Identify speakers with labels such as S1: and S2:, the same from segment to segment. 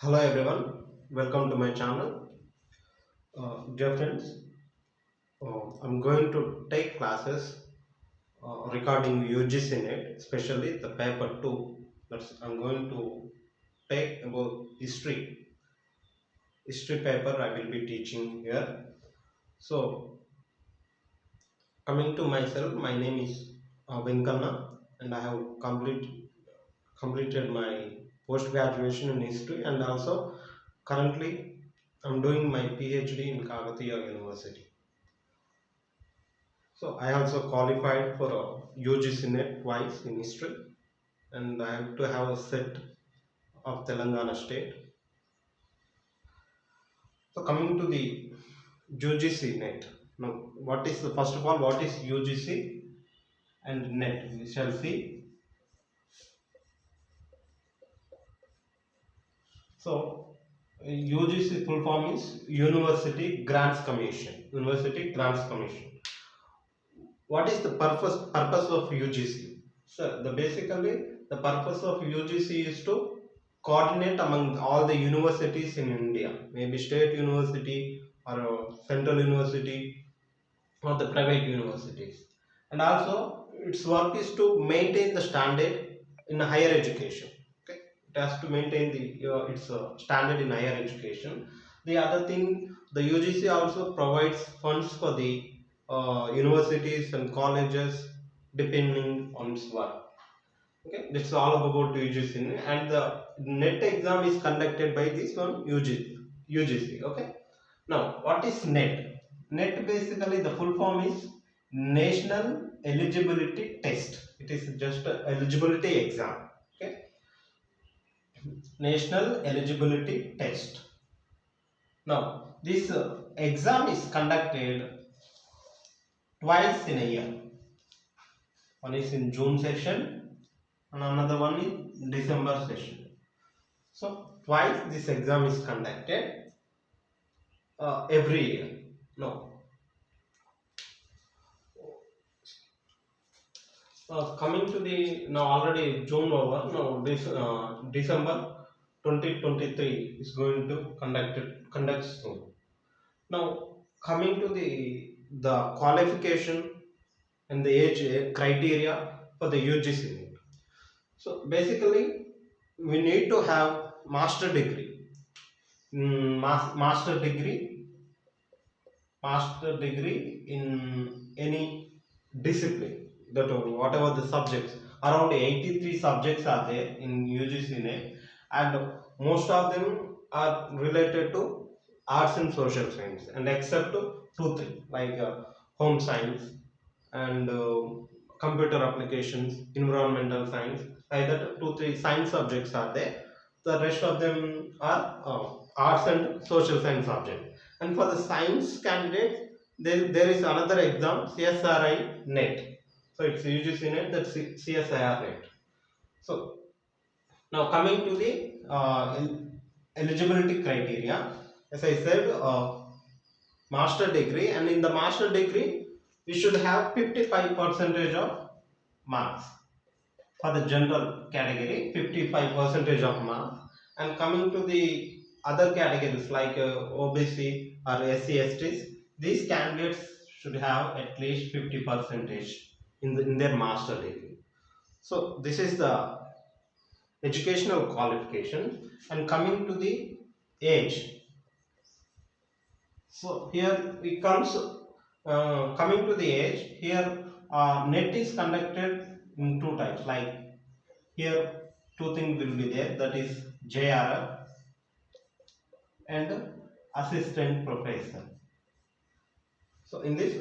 S1: Hello everyone, welcome to my channel. Dear friends, I'm going to take classes regarding UGC net, especially the paper 2. I'm going to take about history. History paper I will be teaching here. So, coming to myself, my name is Venkanna and I have completed my post graduation in history, and also currently I'm doing my PhD in Kakatiya University. So I also qualified for a UGC net twice in history, and I have to have a set of Telangana state. So coming to the UGC net. Now, what is the first of all, what is UGC and net? We shall see. So UGC full form is University Grants Commission. University Grants Commission. What is the purpose of UGC? So basically the purpose of UGC is to coordinate among all the universities in India, maybe state university or central university or the private universities, and also its work is to maintain the standard in higher education. Okay, it has to maintain the its standard in higher education. The other thing, the UGC also provides funds for the universities and colleges depending on its work. Okay, that's all about UGC, and the net exam is conducted by this one UGC. Okay, now what is net? Net basically the full form is National Eligibility Test. It is just a eligibility exam. Okay, National Eligibility Test. Now this exam is conducted twice in a year. One is in June session and another one is December session. So twice this exam is conducted every year. Now, coming to the now already June over. Now this December 2023 is going to conduct soon. Now coming to the qualification and the age criteria for the UGC. So basically, we need to have master degree, master degree in any discipline. That whatever the subjects, around 83 subjects are there in UGC net, and most of them are related to arts and social science, and except two three like home science and computer applications, environmental science. Either two, three science subjects are there. The rest of them are arts and social science subjects. And for the science candidates, there is another exam, CSRI NET. So it's UGC NET, that's CSIR NET. So now coming to the eligibility criteria, as I said, master degree, and in the master degree we should have 55 percentage of marks. For the general category, 55 percentage of marks, and coming to the other categories like OBC or SC/STs, these candidates should have at least 50 percentage in their master degree. So this is the educational qualification. And coming to the age, so here we comes coming to the age. Here net is conducted in two types. Like here, two things will be there. That is JRF and assistant professor. So in this,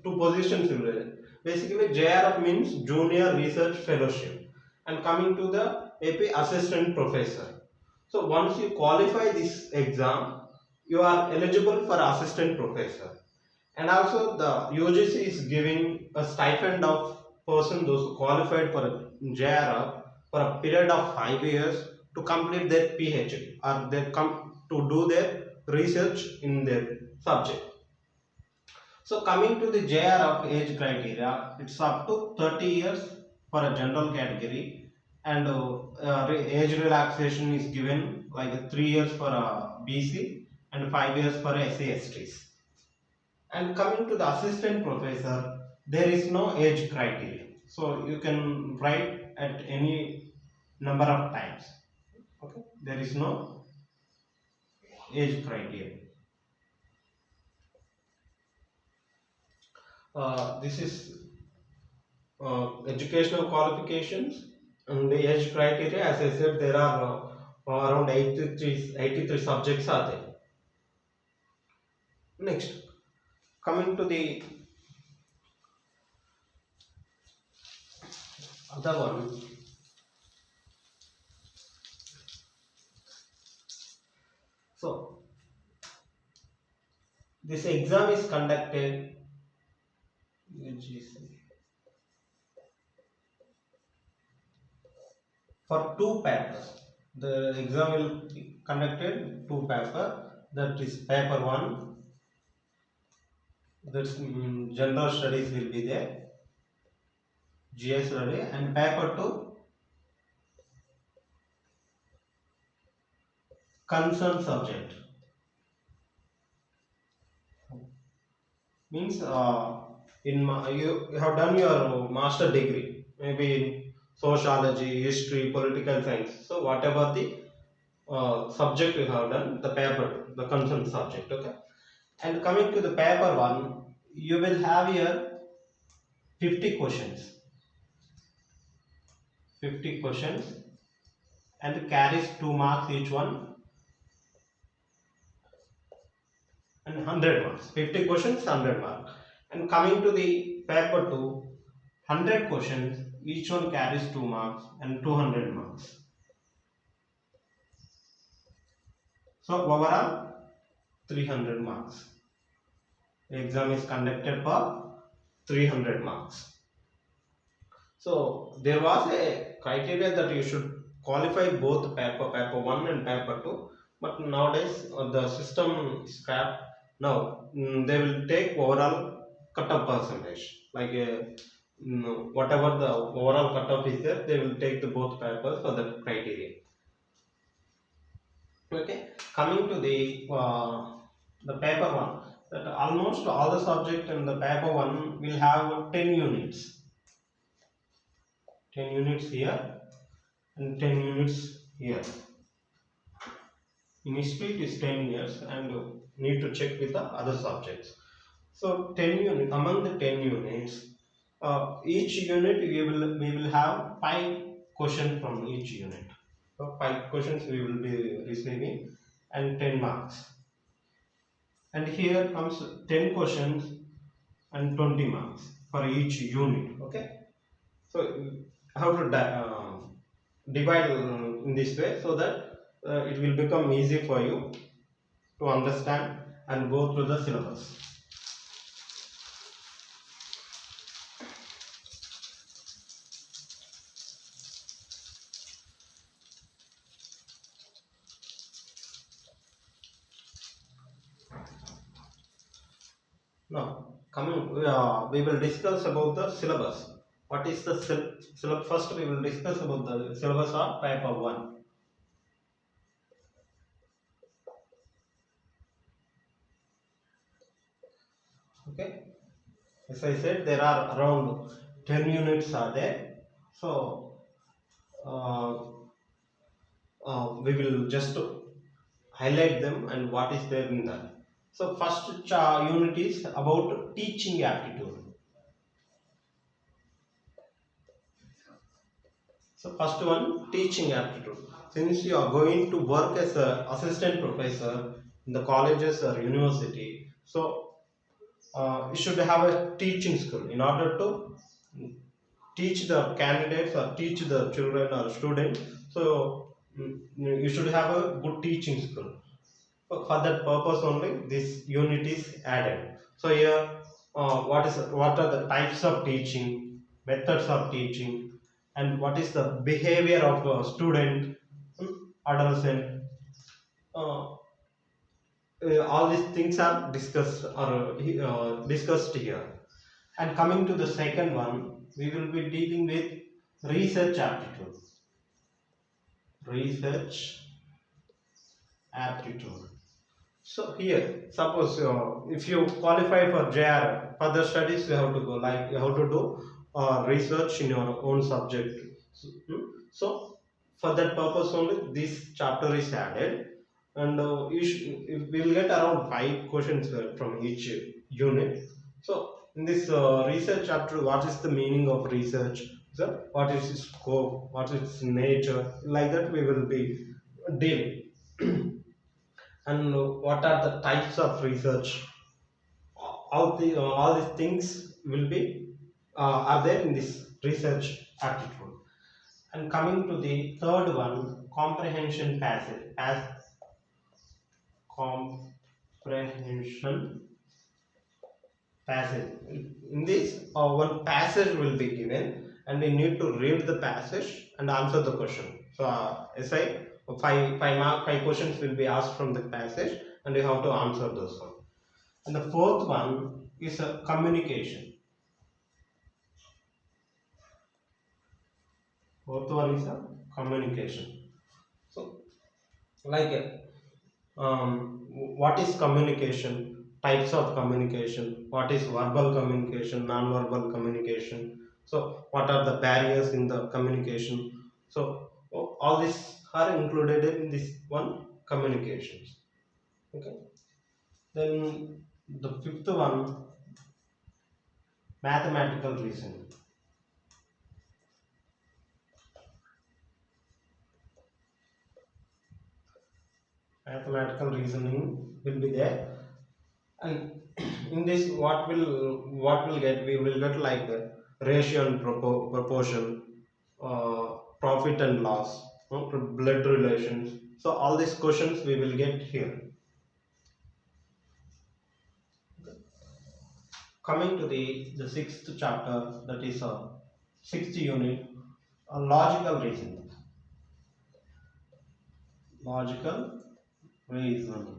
S1: two positions will be there. Basically, JRF means Junior Research Fellowship, and coming to the AP assistant professor. So once you qualify this exam, you are eligible for assistant professor. And also the UGC is giving a stipend of person those who qualified for JRF for a period of 5 years to complete their PhD, or they come to do their research in their subject. So coming to the JRF age criteria, it's up to 30 years for a general category and age relaxation is given like 3 years for BC and 5 years for SC/STs. And coming to the assistant professor, there is no age criteria, so you can write at any number of times. Okay, there is no age criteria. This is educational qualifications and the age criteria. As I said, there are around 83 subjects are there. Next, coming to the other one. So this exam is conducted UGC for two papers. The exam will be conducted two papers. That is paper one. That's general studies will be there. GS study, and paper two, concerned subject. Means you have done your master degree, maybe in sociology, history, political science. So whatever the subject you have done, the paper, the concerned subject. Okay. And coming to the paper one, you will have here 50 questions. 50 questions and carries 2 marks each one, and 100 marks. 50 questions, 100 marks. And coming to the paper 2, 100 questions, each one carries 2 marks and 200 marks. So overall 300 marks. The exam is conducted for 300 marks. So there was a criteria that you should qualify both paper 1 and paper 2, but nowadays the system is scrapped. Now they will take overall cutoff percentage, like whatever the overall cutoff is there, they will take the both papers for that criteria. Okay, coming to the paper 1, that almost all the subject in the paper 1 will have 10 units. 10 units here and 10 units here. In history it is 10 years, and need to check with the other subjects. So 10 units, among the 10 units, each unit we will have 5 questions from each unit. So 5 questions we will be receiving and 10 marks. And here comes 10 questions and 20 marks for each unit. Okay. So how to divide in this way, so that it will become easy for you to understand and go through the syllabus. Now coming, we will discuss about the syllabus. What is the syllabus? First we will discuss about the syllabus of paper 1. Okay, as I said, there are around 10 units are there. So we will just highlight them and what is there in that. So first unit is about teaching aptitude. So first one, teaching aptitude. Since you are going to work as an assistant professor in the colleges or university, so you should have a teaching skill in order to teach the candidates or teach the children or students. So you should have a good teaching skill. For that purpose only this unit is added. So here what are the types of teaching, methods of teaching, and what is the behavior of a student, adolescent. All these things are discussed or discussed here. And coming to the second one, we will be dealing with research aptitude. research aptitude. So here, suppose if you qualify for JR further studies, you have to go like you have to do research in your own subject. So, so for that purpose only, this chapter is added, and we will get around 5 questions from each unit. So in this research chapter, what is the meaning of research? So what is its scope? What is its nature? Like that, we will be dealing. And what are the types of research, all these things will be are there in this research aptitude. And coming to the third one, comprehension passage, as comprehension passage. In this one passage will be given and we need to read the passage and answer the question. So essay, five questions will be asked from the passage and you have to answer those one. And the fourth one is a communication. Fourth one is a communication. So like what is communication? Types of communication, what is verbal communication, non-verbal communication, so what are the barriers in the communication. So all these are included in this one, communications. Okay, then the fifth one, mathematical reasoning. Mathematical reasoning will be there, and in this what will get, we will get like ratio and proportion, profit and loss, blood relations. So all these questions we will get here. Coming to the sixth chapter, that is sixth unit, logical reasoning. Logical reasoning.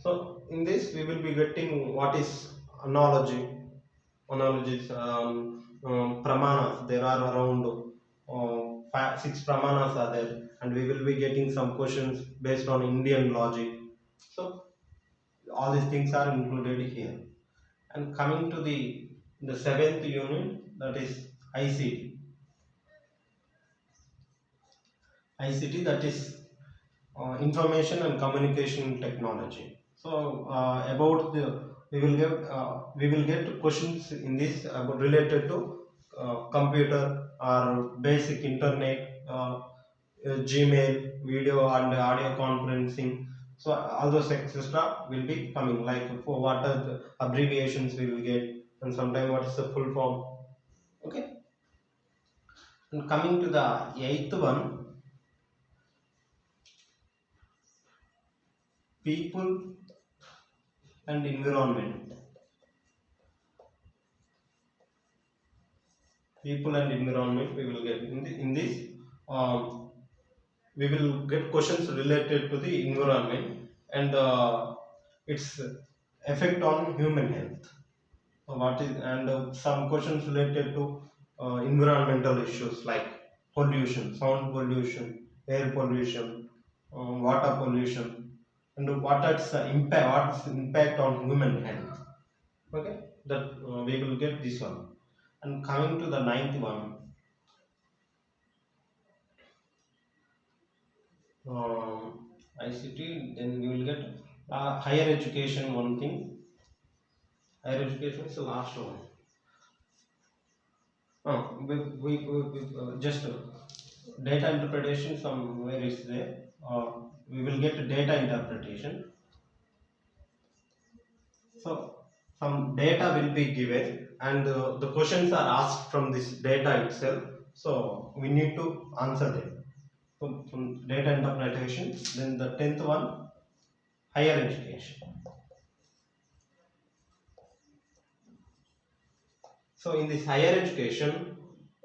S1: So in this we will be getting what is analogy. Analogies, pramanas. There are around 6 pramanas are there, and we will be getting some questions based on Indian logic. So all these things are included here. And coming to the seventh unit, that is ICT. ICT, that is information and communication technology. So about the we will get questions in this about related to computer or basic internet, Gmail, video and audio conferencing. So all those etc. will be coming, like for what are the abbreviations we will get, and sometimes what is the full form. Okay. And coming to the eighth one, people and environment. People and environment we will get in this. We will get questions related to the environment and its effect on human health. So what is, and some questions related to environmental issues like pollution, sound pollution, air pollution, water pollution, and what is the impact on human health. Okay, that we will get this one. And coming to the ninth one, ICT, then we will get higher education. One thing, higher education is the last one. We just data interpretation somewhere is there. We will get data interpretation. So some data will be given and the questions are asked from this data itself. So we need to answer them. So from data interpretation, then the 10th one, higher education. So in this higher education,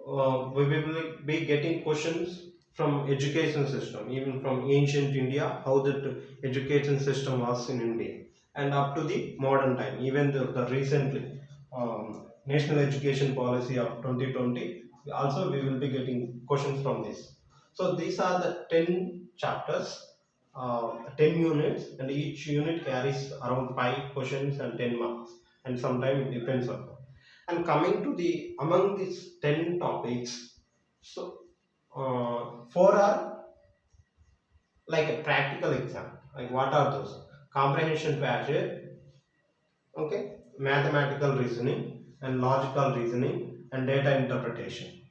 S1: we will be getting questions from education system, even from ancient India, how the education system was in India, and up to the modern time, even the recently National Education Policy of 2020, also we will be getting questions from this. So these are the 10 chapters, 10 units, and each unit carries around 5 questions and 10 marks, and sometimes it depends on. And coming to the among these 10 topics, so 4 are like a practical exam. Like what are those? Comprehension passage, okay, mathematical reasoning, and logical reasoning, and data interpretation.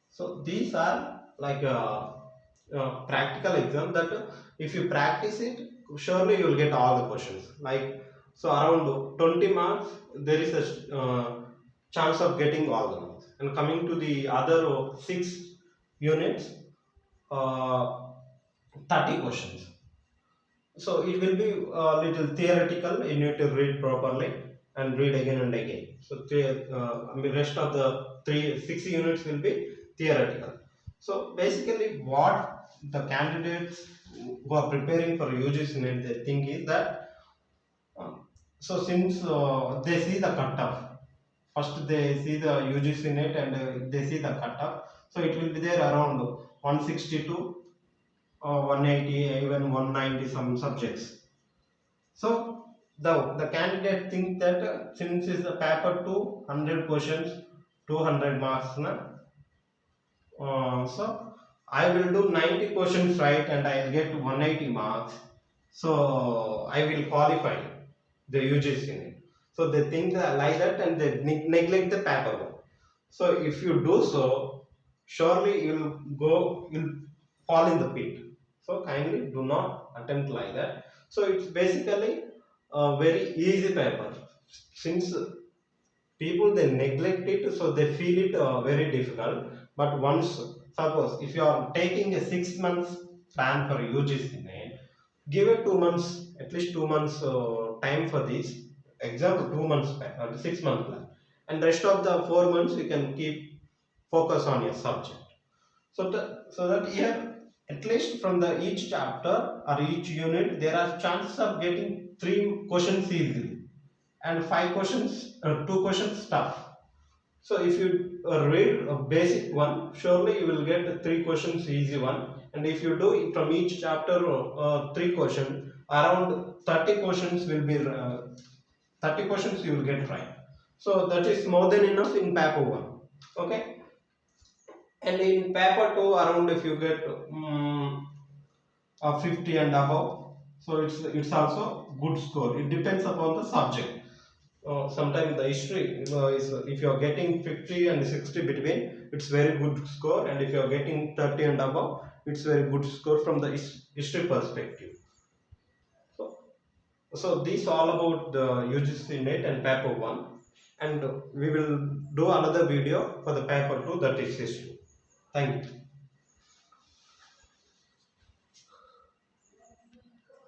S1: So these are like a practical exam that if you practice it, surely you will get all the questions. Like so, around 20 marks, there is a chance of getting all the marks. And coming to the other 6 units, uh, 30 questions. So it will be a little theoretical. You need to read properly and read again and again. So I mean, rest of the 6 units will be theoretical. So basically, what the candidates who are preparing for UGC NET they think is that so since they see the cutoff, first they see the UGC NET and they see the cutoff. So it will be there around 162, 180, even 190 some subjects. So the candidate thinks that since is the paper 200 questions, 200 marks, na? So I will do 90 questions right and I will get 180 marks. So I will qualify the UGC. So they think like that and they neglect the paper one. So if you do so, surely you'll fall in the pit. So kindly do not attempt like that. So it's basically a very easy paper. Since people they neglect it, so they feel it very difficult. But once suppose if you are taking a 6 months plan for UGC, give it 2 months, at least 2 months time for this exam, 2 months plan, 6 month plan, and rest of the 4 months you can keep focus on your subject. So that here at least from the each chapter or each unit there are chances of getting 3 questions easily and 5 questions, 2 questions tough. So if you read a basic one, surely you will get 3 questions easy one. And if you do from each chapter 3 questions, around 30 questions will be 30 questions you will get right. So that is more than enough in paper one. Okay. And in paper two, around if you get 50 and above, so it's also good score. It depends upon the subject. Sometimes the history is if you are getting 50 and 60 between, it's very good score, and if you are getting 30 and above, it's very good score from the history perspective. So this all about the UGC NET and paper 1, and we will do another video for the paper 2, that is history. Thank you.